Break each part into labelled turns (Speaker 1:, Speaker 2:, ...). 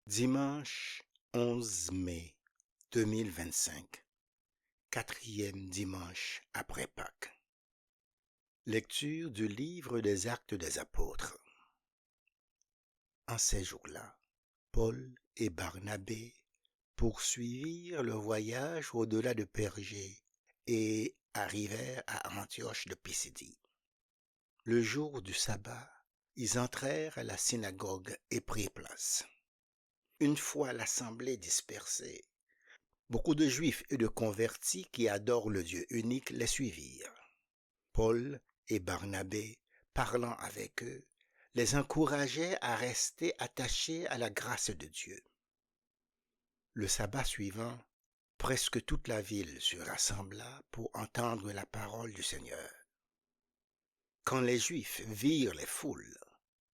Speaker 1: Dimanche 11 mai 2025, quatrième dimanche après Pâques. Lecture du livre des Actes des Apôtres. En ces jours-là, Paul et Barnabé poursuivirent leur voyage au-delà de Pergé et arrivèrent à Antioche de Pisidie. Le jour du sabbat, ils entrèrent à la synagogue et prirent place. Une fois l'assemblée dispersée, beaucoup de Juifs et de convertis qui adorent le Dieu unique les suivirent. Paul et Barnabé, parlant avec eux, les encourageaient à rester attachés à la grâce de Dieu. Le sabbat suivant, presque toute la ville se rassembla pour entendre la parole du Seigneur. Quand les Juifs virent les foules,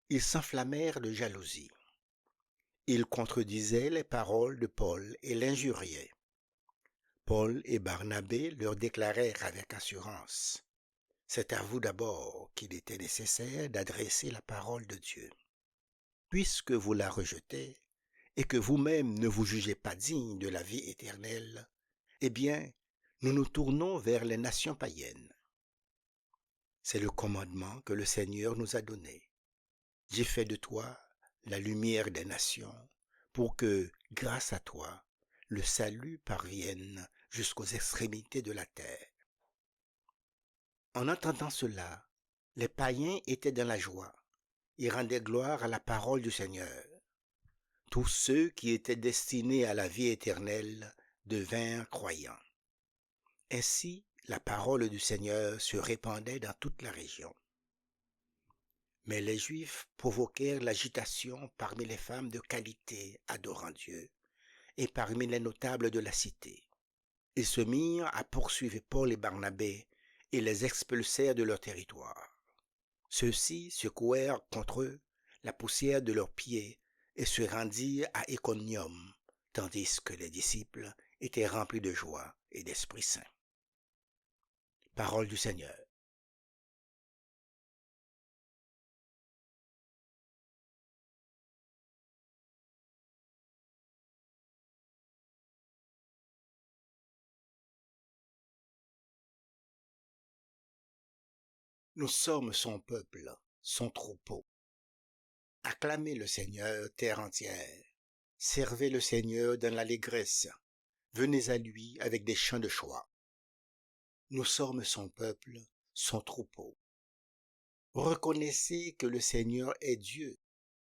Speaker 1: ils s'enflammèrent de jalousie. Ils contredisaient les paroles de Paul et l'injuriaient. Paul et Barnabé leur déclarèrent avec assurance: « C'est à vous d'abord qu'il était nécessaire d'adresser la parole de Dieu. Puisque vous la rejetez et que vous-même ne vous jugez pas digne de la vie éternelle, eh bien, nous nous tournons vers les nations païennes. C'est le commandement que le Seigneur nous a donné. J'ai fait de toi la lumière des nations, pour que, grâce à toi, le salut parvienne jusqu'aux extrémités de la terre. » En entendant cela, les païens étaient dans la joie et rendaient gloire à la parole du Seigneur. Tous ceux qui étaient destinés à la vie éternelle devinrent croyants. Ainsi, la parole du Seigneur se répandait dans toute la région. Mais les Juifs provoquèrent l'agitation parmi les femmes de qualité adorant Dieu et parmi les notables de la cité. Ils se mirent à poursuivre Paul et Barnabé et les expulsèrent de leur territoire. Ceux-ci secouèrent contre eux la poussière de leurs pieds et se rendirent à Iconium, tandis que les disciples étaient remplis de joie et d'Esprit Saint. Parole du Seigneur. Nous sommes son peuple, son troupeau. Acclamez le Seigneur, terre entière. Servez le Seigneur dans l'allégresse. Venez à lui avec des chants de joie. Nous sommes son peuple, son troupeau. Reconnaissez que le Seigneur est Dieu.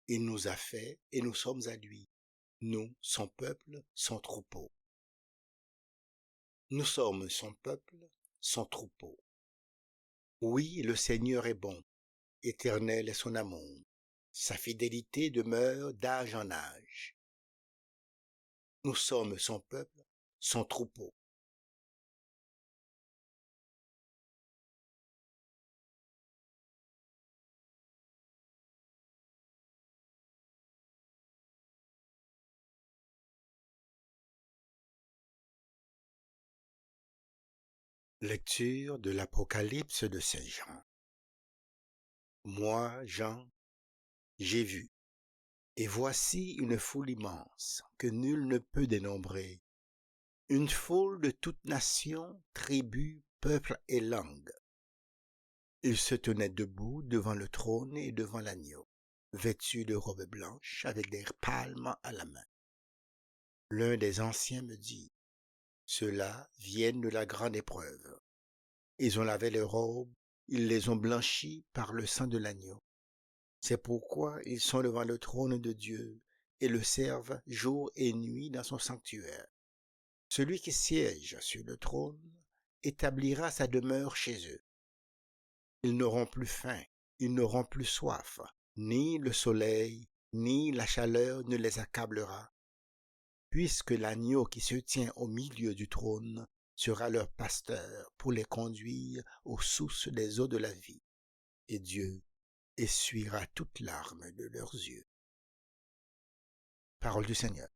Speaker 1: Il nous a fait et nous sommes à lui. Nous, son peuple, son troupeau. Nous sommes son peuple, son troupeau. Oui, le Seigneur est bon. Éternel est son amour. Sa fidélité demeure d'âge en âge. Nous sommes son peuple, son troupeau. Lecture de l'Apocalypse de Saint Jean. Moi, Jean, j'ai vu, et voici une foule immense que nul ne peut dénombrer, une foule de toutes nations, tribus, peuples et langues. Ils se tenaient debout devant le trône et devant l'agneau, vêtus de robes blanches avec des palmes à la main. L'un des anciens me dit: « Ceux-là viennent de la grande épreuve. Ils ont lavé leurs robes, ils les ont blanchies par le sang de l'agneau. C'est pourquoi ils sont devant le trône de Dieu et le servent jour et nuit dans son sanctuaire. Celui qui siège sur le trône établira sa demeure chez eux. Ils n'auront plus faim, ils n'auront plus soif, ni le soleil, ni la chaleur ne les accablera, puisque l'agneau qui se tient au milieu du trône sera leur pasteur pour les conduire aux sources des eaux de la vie, et Dieu essuiera toute larme de leurs yeux. » Parole du Seigneur.